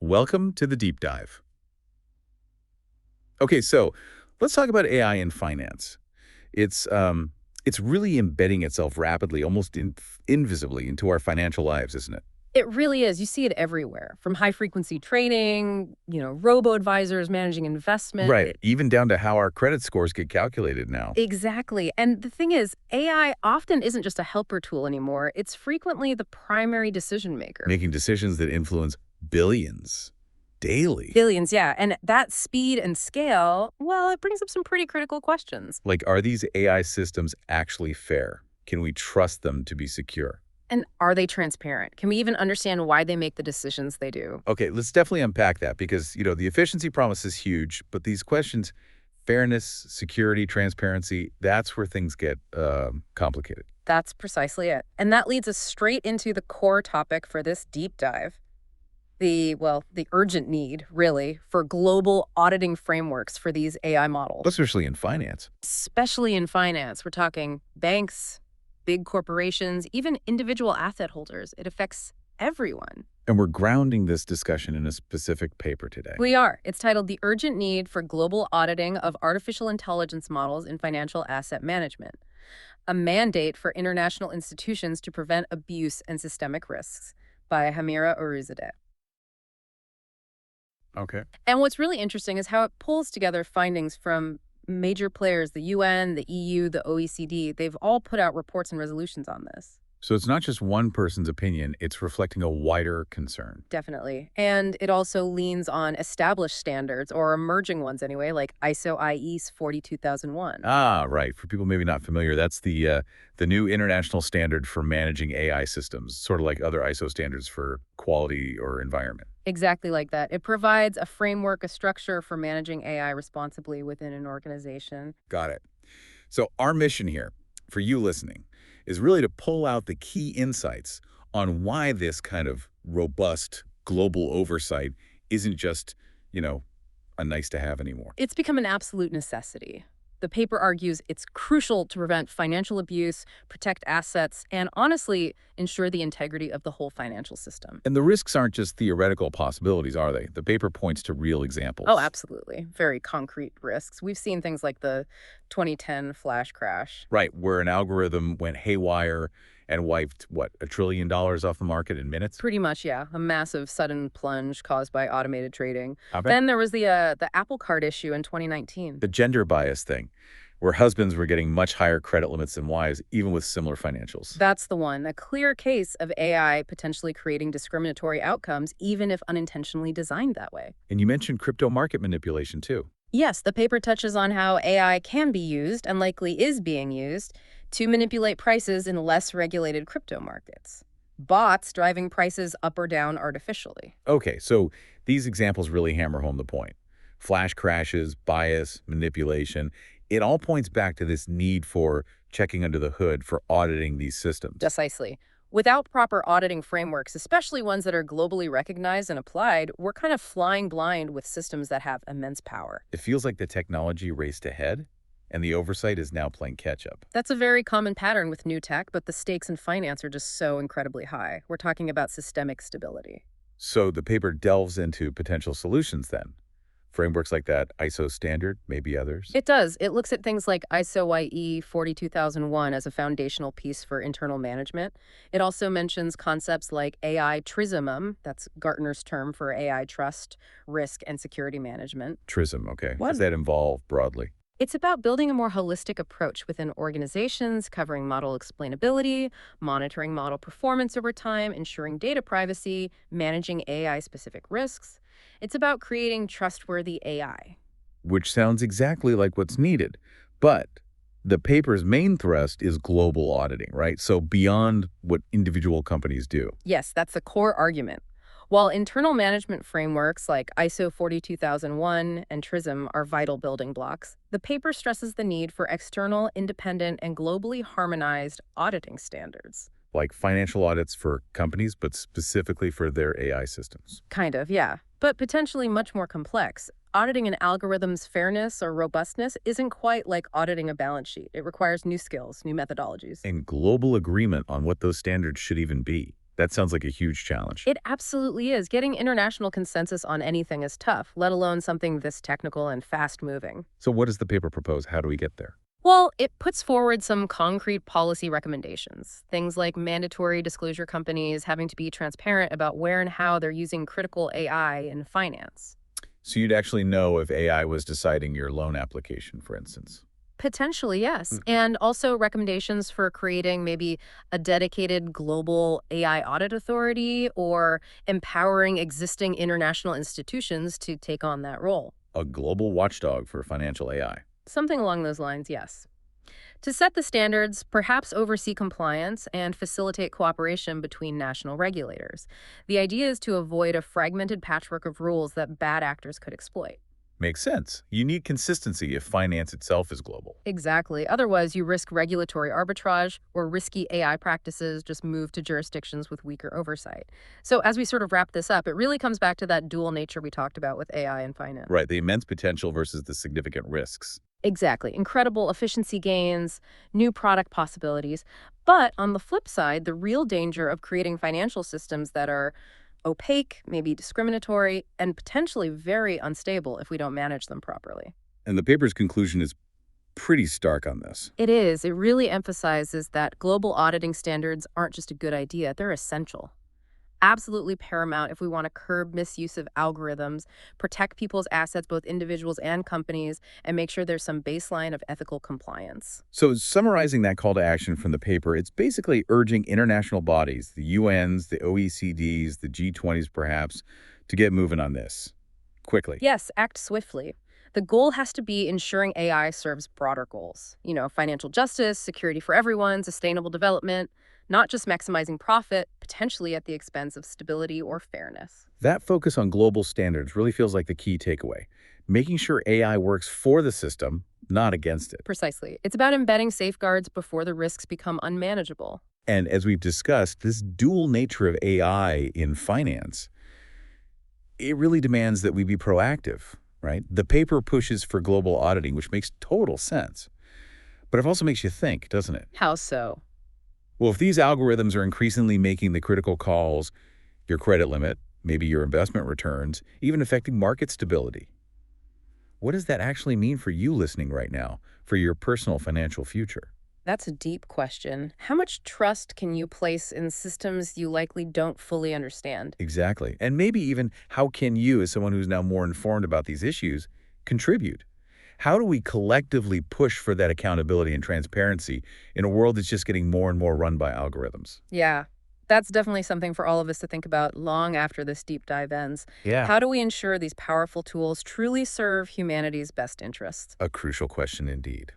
Welcome to the deep dive. Okay, so let's talk about AI in finance. It's um, it's really embedding itself rapidly, almost invisibly, into our financial lives, isn't it? It really is. You see it everywhere, from high-frequency trading, robo-advisors managing investment. Right. Even down to how our credit scores get calculated now, Exactly. And the thing is, AI often isn't just a helper tool anymore. It's frequently the primary decision maker. making decisions that influence billions daily. Billions, yeah. And that speed and scale, well, it brings up some pretty critical questions. Like, are these AI systems actually fair? Can we trust them to be secure? And are they transparent? Can we even understand why they make the decisions they do? Okay, let's definitely unpack that because, the efficiency promise is huge, but these questions, fairness, security, transparency, that's where things get complicated. That's precisely it. And that leads us straight into the core topic for this deep dive. The urgent need, really, for global auditing frameworks for these AI models, Especially in finance. especially in finance. We're talking banks, big corporations, even individual asset holders. It affects everyone. And we're grounding this discussion in a specific paper today. We are. It's titled The Urgent Need for Global Auditing of Artificial Intelligence Models in Financial Asset Management, a mandate for international institutions to prevent abuse and systemic risks, by Hamira Oroujzadeh. Okay. And what's really interesting is how it pulls together findings from major players, the UN, the EU, the OECD. They've all put out reports and resolutions on this. So it's not just one person's opinion, it's reflecting a wider concern. Definitely. And it also leans on established standards, or emerging ones anyway, like ISO IEC 42001. Ah, right. For people maybe not familiar, that's the new international standard for managing AI systems, sort of like other ISO standards for quality or environment. Exactly like that. It provides a framework, a structure for managing AI responsibly within an organization. Got it. So our mission here, for you listening, is really to pull out the key insights on why this kind of robust global oversight isn't just, a nice to have anymore. It's become an absolute necessity. The paper argues it's crucial to prevent financial abuse, protect assets, and honestly, ensure the integrity of the whole financial system. And the risks aren't just theoretical possibilities, are they? The paper points to real examples. Oh, absolutely. Very concrete risks. We've seen things like the 2010 flash crash. Right, where an algorithm went haywire and wiped, what, $1 trillion off the market in minutes? Pretty much, yeah. A massive sudden plunge caused by automated trading. How about Then there was the Apple Card issue in 2019. the gender bias thing, where husbands were getting much higher credit limits than wives, even with similar financials? That's the one. A clear case of AI potentially creating discriminatory outcomes, even if unintentionally designed that way. And you mentioned crypto market manipulation, too. Yes, the paper touches on how AI can be used, and likely is being used, to manipulate prices in less regulated crypto markets. Bots driving prices up or down artificially. Okay, so these examples really hammer home the point. Flash crashes, bias, manipulation, it all points back to this need for checking under the hood for auditing these systems. Precisely. Without proper auditing frameworks, especially ones that are globally recognized and applied, we're kind of flying blind with systems that have immense power. It feels like the technology raced ahead, and the oversight is now playing catch-up. That's a very common pattern with new tech, but the stakes in finance are just so incredibly high. We're talking about systemic stability. So the paper delves into potential solutions then. Frameworks like that ISO standard, maybe others. It does. It looks at things like ISO IE 42001 as a foundational piece for internal management. It also mentions concepts like AI trisomum, that's Gartner's term for AI trust, risk, and security management. TRISM, okay. What What? does that involve broadly? It's about building a more holistic approach within organizations, covering model explainability, monitoring model performance over time, ensuring data privacy, managing AI-specific risks. It's about creating trustworthy AI. Which sounds exactly like what's needed. But the paper's main thrust is global auditing, right? So beyond what individual companies do. Yes, that's the core argument. While internal management frameworks like ISO 42001 and TRISM are vital building blocks, the paper stresses the need for external, independent, and globally harmonized auditing standards. Like financial audits for companies, but specifically for their AI systems. Kind of, yeah. But potentially much more complex. Auditing an algorithm's fairness or robustness isn't quite like auditing a balance sheet. It requires new skills, new methodologies. And global agreement on what those standards should even be. That sounds like a huge challenge. It absolutely is. Getting international consensus on anything is tough, let alone something this technical and fast-moving. So what does the paper propose? How do we get there? Well, it puts forward some concrete policy recommendations, things like mandatory disclosure companies having to be transparent about where and how they're using critical AI in finance. So you'd actually know if AI was deciding your loan application, for instance. Potentially, yes. And also recommendations for creating maybe a dedicated global AI audit authority or empowering existing international institutions to take on that role. A global watchdog for financial AI. Something along those lines, yes. To set the standards, perhaps oversee compliance and facilitate cooperation between national regulators. The idea is to avoid a fragmented patchwork of rules that bad actors could exploit. Makes sense. You need consistency if finance itself is global. Exactly. Otherwise, you risk regulatory arbitrage or risky AI practices just move to jurisdictions with weaker oversight. So, as we sort of wrap this up, it really comes back to that dual nature we talked about with AI and finance. Right, the immense potential versus the significant risks. Exactly. Incredible efficiency gains, new product possibilities. But on the flip side, the real danger of creating financial systems that are opaque, maybe discriminatory, and potentially very unstable if we don't manage them properly. And the paper's conclusion is pretty stark on this. It is. It really emphasizes that global auditing standards aren't just a good idea, they're essential. Absolutely paramount if we want to curb misuse of algorithms, protect people's assets, both individuals and companies, and make sure there's some baseline of ethical compliance. So summarizing that call to action from the paper, it's basically urging international bodies, the UNs, the OECDs, the G20s perhaps, to get moving on this quickly. Yes, act swiftly. The goal has to be ensuring AI serves broader goals. Financial justice, security for everyone, sustainable development, not just maximizing profit, potentially at the expense of stability or fairness. That focus on global standards really feels like the key takeaway, making sure AI works for the system, not against it. Precisely. It's about embedding safeguards before the risks become unmanageable. And as we've discussed, this dual nature of AI in finance, it really demands that we be proactive, right? The paper pushes for global auditing, which makes total sense. But it also makes you think, doesn't it? How so? Well, if these algorithms are increasingly making the critical calls, your credit limit, maybe your investment returns, even affecting market stability, what does that actually mean for you listening right now, for your personal financial future? That's a deep question. How much trust can you place in systems you likely don't fully understand? Exactly. And maybe even how can you, as someone who's now more informed about these issues, contribute? How do we collectively push for that accountability and transparency in a world that's just getting more and more run by algorithms? Yeah, that's definitely something for all of us to think about long after this deep dive ends. Yeah. How do we ensure these powerful tools truly serve humanity's best interests? A crucial question indeed.